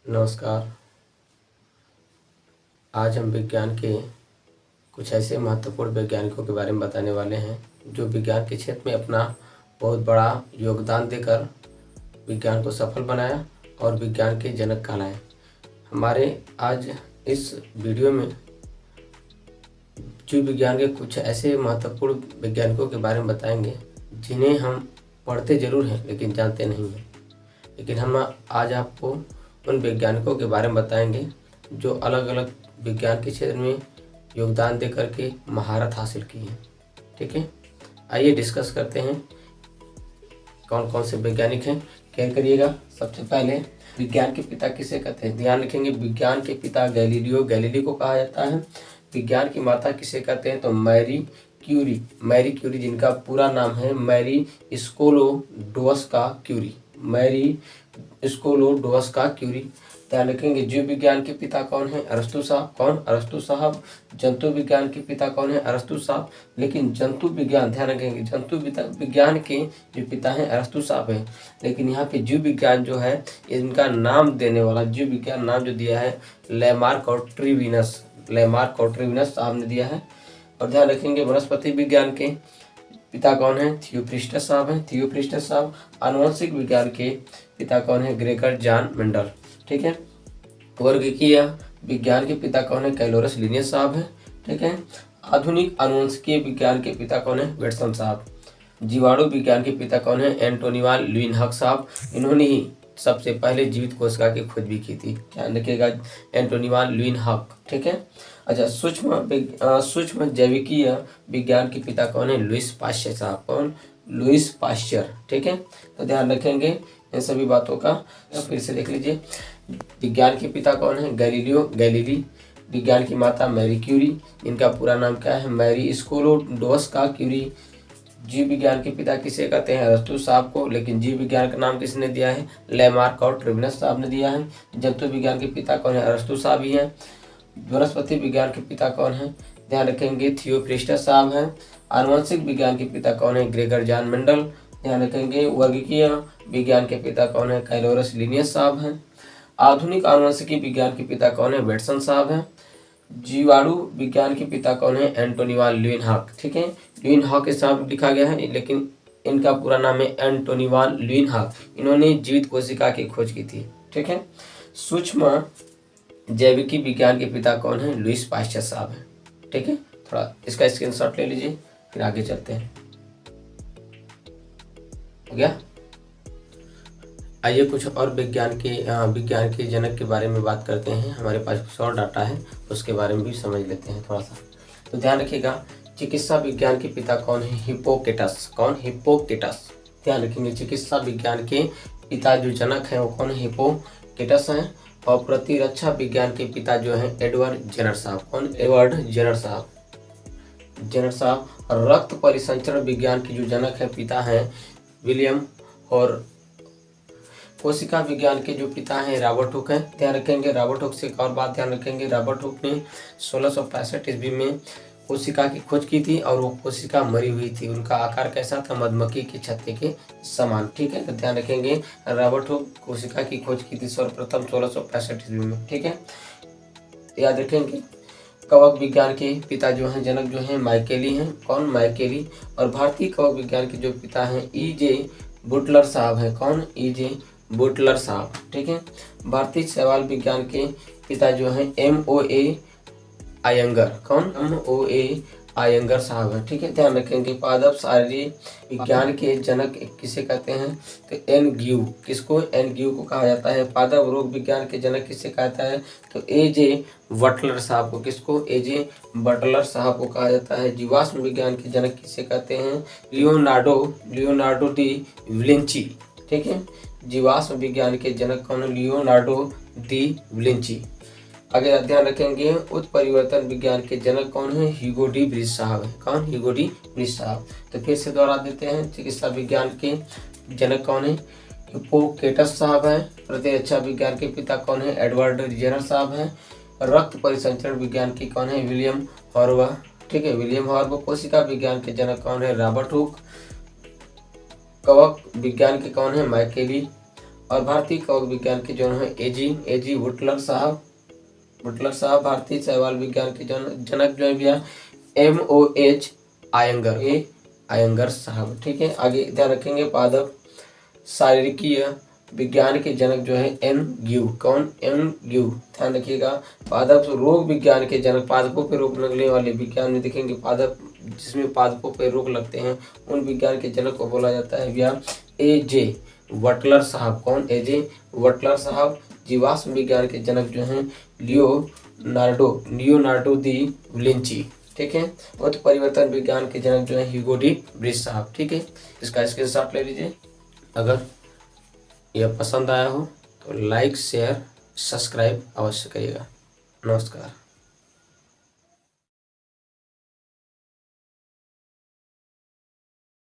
नमस्कार। आज हम विज्ञान के कुछ ऐसे महत्वपूर्ण वैज्ञानिकों के बारे में बताने वाले हैं जो विज्ञान के क्षेत्र में अपना बहुत बड़ा योगदान देकर विज्ञान को सफल बनाया और विज्ञान के जनक कहलाए। हमारे आज इस वीडियो में जीव विज्ञान के कुछ ऐसे महत्वपूर्ण वैज्ञानिकों के बारे में बताएंगे जिन्हें हम पढ़ते जरूर हैं लेकिन जानते नहीं हैं। लेकिन हम आज आपको उन वैज्ञानिकों के बारे में बताएंगे जो अलग अलग विज्ञान के क्षेत्र में योगदान दे करके महारत हासिल की है। ठीक है, आइए डिस्कस करते हैं कौन कौन से वैज्ञानिक हैं। क्या करिएगा, सबसे पहले विज्ञान के पिता किसे कहते हैं, ध्यान रखेंगे। विज्ञान के पिता गैलीलियो गैलीली को कहा जाता है। विज्ञान की माता किसे कहते हैं, तो मैरी क्यूरी। मैरी क्यूरी जिनका पूरा नाम है Marie Sklodowska Curie. Marie Sklodowska Curie. ध्यान रखेंगे। जीव विज्ञान के पिता कौन है, अरस्तु साहब। कौन, अरस्तु साहब। जंतु विज्ञान के पिता कौन है, अरस्तु साहब। लेकिन जंतु विज्ञान, ध्यान रखेंगे, जंतु विज्ञान के जो पिता हैं अरस्तु साहब है। लेकिन यहाँ पे जीव विज्ञान जो है इनका नाम देने वाला, जीव विज्ञान नाम जो दिया है लेमार्क और ट्रिविनस, लेमार्क और ट्रिविनस साहब ने दिया है। और ध्यान रखेंगे वनस्पति विज्ञान के पिता कौन है, थियोफ्रिस्टस साहब हैं, थियोफ्रिस्टस साहब। आनुवंशिक विज्ञान के पिता कौन है, ग्रेगर जॉन मेंडल। ठीक है। वर्गीकीय विज्ञान के पिता कौन है, कैलोरस लिनियस साहब है। ठीक है। आधुनिक आनुवंशिकीय विज्ञान के पिता कौन है, वेटसन साहब। जीवाणु विज्ञान के पिता कौन है, एंटोनिवान ल्यूइनहक साहब। इन्होंने ही सबसे पहले जीवित कोशिका की खोज भी की थी, ध्यान रखिएगा, एंटोनिवान ल्यूइनहक। ठीक है। अच्छा, सूक्ष्म जैविकीय विज्ञान के पिता कौन है, लुईस पाश्चर साहब। कौन, लुईस पाश्चर। ठीक है। तो ध्यान रखेंगे इन सभी बातों का। फिर से देख लीजिए, विज्ञान के पिता कौन है, गैलीलियो गैलीली। विज्ञान की माता मैरी क्यूरी, इनका पूरा नाम क्या है, मैरी स्कोलोडोस्का क्यूरी। जीव विज्ञान के पिता किसे कहते हैं, अरस्तु साहब को। लेकिन जीव विज्ञान का नाम किसने दिया है, लेमार्क और ट्रिविनस साहब ने दिया है। जंतु विज्ञान के पिता कौन है, अरस्तु साहब ही हैं। वनस्पति विज्ञान के पिता कौन है, ध्यान रखेंगे, थियोफ्रिस्टस साहब हैं। आनुवंशिक विज्ञान के पिता कौन है, ग्रेगर जॉन मेंडल। ध्यान रखेंगे। वर्गीकीय विज्ञान के पिता कौन है, कैलोरस लिनियस साहब हैं। आधुनिक आनुवंशिकी विज्ञान के पिता कौन है, वेटसन साहब हैं। जीवाणु विज्ञान के पिता कौन है, एंटोनिवान ल्यूइनहक। ठीक है, ल्यूइनहक के साथ लिखा गया है लेकिन इनका पूरा नाम है एंटोनिवान ल्यूइनहक। इन्होंने जीवित कोशिका की खोज की थी। ठीक है। सूक्ष्म जैविकी विज्ञान के पिता कौन है, लुईस पाश्चर साहब हैं। ठीक है, थोड़ा इसका स्क्रीनशॉट ले लीजिए, फिर आगे चलते हैं। हो गया। आइए कुछ और विज्ञान के जनक के बारे में बात करते हैं। हमारे पास कुछ और डाटा है, उसके बारे में भी समझ लेते हैं थोड़ा सा। तो ध्यान रखिएगा, चिकित्सा विज्ञान के पिता कौन है, हिप्पोक्रेटस। कौन, हिप्पोक्रेटस। ध्यान रखेंगे, चिकित्सा विज्ञान के पिता जो जनक हैं वो कौन है, हिप्पोक्रेटस हैं। और प्रतिरक्षा विज्ञान के पिता जो हैं एडवर्ड जेनर साहब। कौन, एडवर्ड जेनर साहब। जेनर साहब। रक्त परिसंचरण विज्ञान के जो जनक है पिता हैं विलियम। और कोशिका विज्ञान के जो पिता हैं रॉबर्ट हुक हैं। ध्यान रखेंगे, रॉबर्ट हुक से एक और बात ध्यान रखेंगे, रॉबर्ट हुक ने 1665 ईस्वी में कोशिका की खोज की थी और वो कोशिका मरी हुई थी। उनका आकार कैसा था, मधुमक्खी के छत्ते के समान। ठीक है, तो ध्यान रखेंगे, रॉबर्ट हुक कोशिका की खोज की थी सर्वप्रथम 1665 ईस्वी में। ठीक है, याद रखेंगे। कवक विज्ञान के पिता जो हैं, जनक जो हैं माइकेली हैं। कौन, माइकेली। और भारतीय कवक विज्ञान के जो पिता हैं E.J. बुटलर साहब हैं। कौन, E.J. बुटलर साहब। ठीक है। भारतीय शैवाल विज्ञान के पिता जो हैं M.O.A. आयंगर। कौन, M.O.A. आयंगर साहब है। ठीक है, ध्यान रखेंगे। पादप शारीरिक विज्ञान के जनक किसे कहते हैं, तो एन ग्यू। किसको, एन ग्यू को कहा जाता है। पादप रोग विज्ञान के जनक किसे कहता है, तो A.J. बटलर साहब को। किसको, A.J. बटलर साहब को कहा जाता है। जीवाश्म विज्ञान के जनक किसे कहते हैं, लियोनार्डो डी विंची। ठीक है, जीवाश्म विज्ञान के जनक कौन है, लियोनार्डो डी विंची। अगर ध्यान रखेंगे, उत्परिवर्तन विज्ञान के जनक कौन है, ह्यूगो डी ब्रिज साहब है। कौन, ह्यूगो डी ब्रिज साहब। तो फिर से दोहरा देते हैं, चिकित्सा विज्ञान के जनक कौन है, हिप्पोक्रेटस साहब है। प्रतिरक्षा विज्ञान के पिता कौन है, एडवर्ड जेनर साहब है। रक्त परिसंचरण विज्ञान के कौन है, विलियम हॉर्व। ठीक है, विलियम हॉर्व। कोशिका विज्ञान के जनक कौन है, रॉबर्ट हुक। कवक विज्ञान के कौन है, माइकेली। और भारतीय कवक विज्ञान के जो है एजी वुटलर साहब भारतीय शैवाल विज्ञान के जनक जो है भैया MOH आयंगर साहब। ठीक है, आगे ध्यान रखेंगे पादप शारीरिकीय विज्ञान के जनक जो है NGU। कौन? NGU। ध्यान रखिएगा। पादप रोग विज्ञान के जनक, पादपों पे रोग लगने वाले विज्ञान में देखेंगे पादप, जिसमें पादपों पे रोग लगते हैं, उन विज्ञान के जनक को बोला जाता है भैया AJ वटलर साहब। कौन? AJ वटलर साहब। जीवाश्म विज्ञान के जनक जो हैं लियोनार्डो दी विंची। ठीक है। उत्त परिवर्तन विज्ञान के जनक जो है ह्यूगो डी ब्रिज साहब। ठीक है, इसका स्क्रीनशॉट ले लीजिए। अगर यह पसंद आया हो तो लाइक शेयर सब्सक्राइब अवश्य करिएगा। नमस्कार।